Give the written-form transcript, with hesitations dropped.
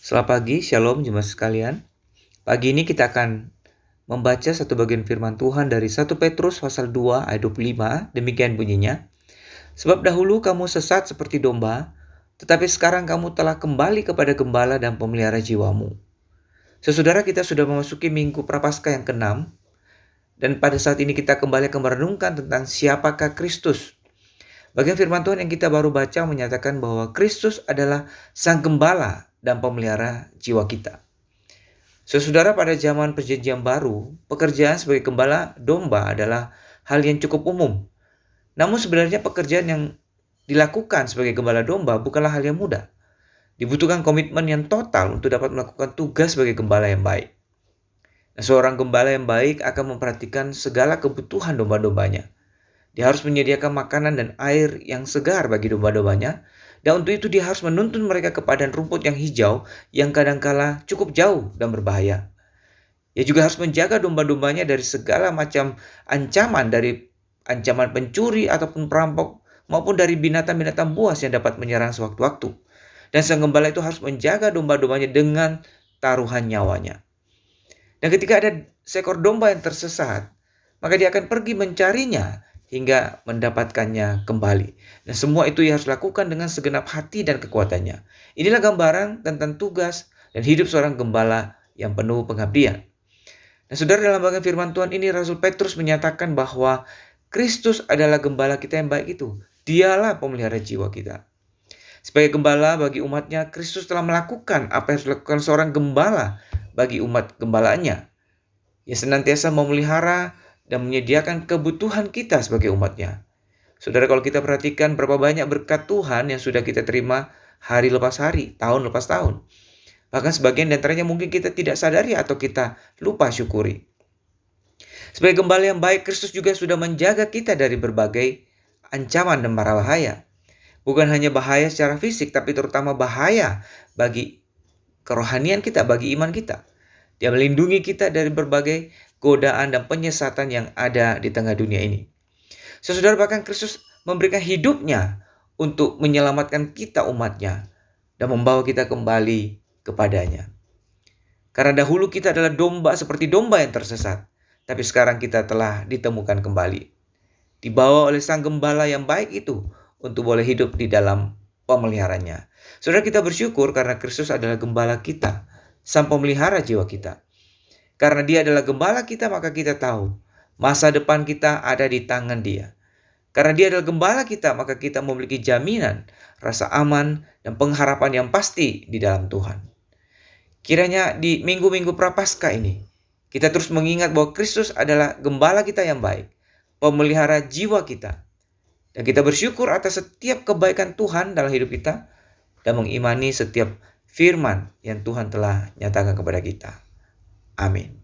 Selamat pagi, shalom jemaat sekalian. Pagi ini kita akan membaca satu bagian firman Tuhan dari 1 Petrus pasal 2 ayat 25. Demikian bunyinya. Sebab dahulu kamu sesat seperti domba, tetapi sekarang kamu telah kembali kepada gembala dan pemelihara jiwamu. Saudara, kita sudah memasuki minggu Prapaskah yang ke-6, dan pada saat ini kita kembali akan merenungkan tentang siapakah Kristus. Bagian firman Tuhan yang kita baru baca menyatakan bahwa Kristus adalah sang gembala dan pemelihara jiwa kita. Saudara, pada zaman perjanjian baru, pekerjaan sebagai gembala domba adalah hal yang cukup umum. Namun sebenarnya pekerjaan yang dilakukan sebagai gembala domba bukanlah hal yang mudah. Dibutuhkan komitmen yang total untuk dapat melakukan tugas sebagai gembala yang baik. Seorang gembala yang baik akan memperhatikan segala kebutuhan domba-dombanya. Dia harus menyediakan makanan dan air yang segar bagi domba-dombanya. Dan untuk itu dia harus menuntun mereka ke padang rumput yang hijau yang kadangkala cukup jauh dan berbahaya. Dia juga harus menjaga domba-dombanya dari segala macam ancaman, dari ancaman pencuri ataupun perampok, maupun dari binatang-binatang buas yang dapat menyerang sewaktu-waktu. Dan sang gembala itu harus menjaga domba-dombanya dengan taruhan nyawanya. Dan ketika ada seekor domba yang tersesat, maka dia akan pergi mencarinya hingga mendapatkannya kembali. Dan semua itu ia harus lakukan dengan segenap hati dan kekuatannya. Inilah gambaran tentang tugas dan hidup seorang gembala yang penuh pengabdian. Nah, saudara, dalam bagian firman Tuhan ini Rasul Petrus menyatakan bahwa Kristus adalah gembala kita yang baik itu. Dialah pemelihara jiwa kita. Sebagai gembala bagi umatnya, Kristus telah melakukan apa yang harus dilakukan seorang gembala bagi umat gembalaannya. Ia senantiasa memelihara dan menyediakan kebutuhan kita sebagai umatnya. Saudara, kalau kita perhatikan berapa banyak berkat Tuhan yang sudah kita terima hari lepas hari, tahun lepas tahun. Bahkan sebagian di antaranya mungkin kita tidak sadari atau kita lupa syukuri. Sebagai gembala yang baik, Kristus juga sudah menjaga kita dari berbagai ancaman dan mara bahaya. Bukan hanya bahaya secara fisik, tapi terutama bahaya bagi kerohanian kita, bagi iman kita. Dia melindungi kita dari berbagai godaan dan penyesatan yang ada di tengah dunia ini. Saudara, bahkan Kristus memberikan hidupnya untuk menyelamatkan kita umatnya dan membawa kita kembali kepadanya. Karena dahulu kita adalah domba seperti domba yang tersesat, tapi sekarang kita telah ditemukan kembali. Dibawa oleh sang gembala yang baik itu untuk boleh hidup di dalam pemeliharanya. Saudara, kita bersyukur karena Kristus adalah gembala kita, sang pemelihara jiwa kita. Karena dia adalah gembala kita, maka kita tahu masa depan kita ada di tangan dia. Karena dia adalah gembala kita, maka kita memiliki jaminan, rasa aman, dan pengharapan yang pasti di dalam Tuhan. Kiranya di minggu-minggu Prapaskah ini, kita terus mengingat bahwa Kristus adalah gembala kita yang baik, pemelihara jiwa kita. Dan kita bersyukur atas setiap kebaikan Tuhan dalam hidup kita, dan mengimani setiap firman yang Tuhan telah nyatakan kepada kita. Amin.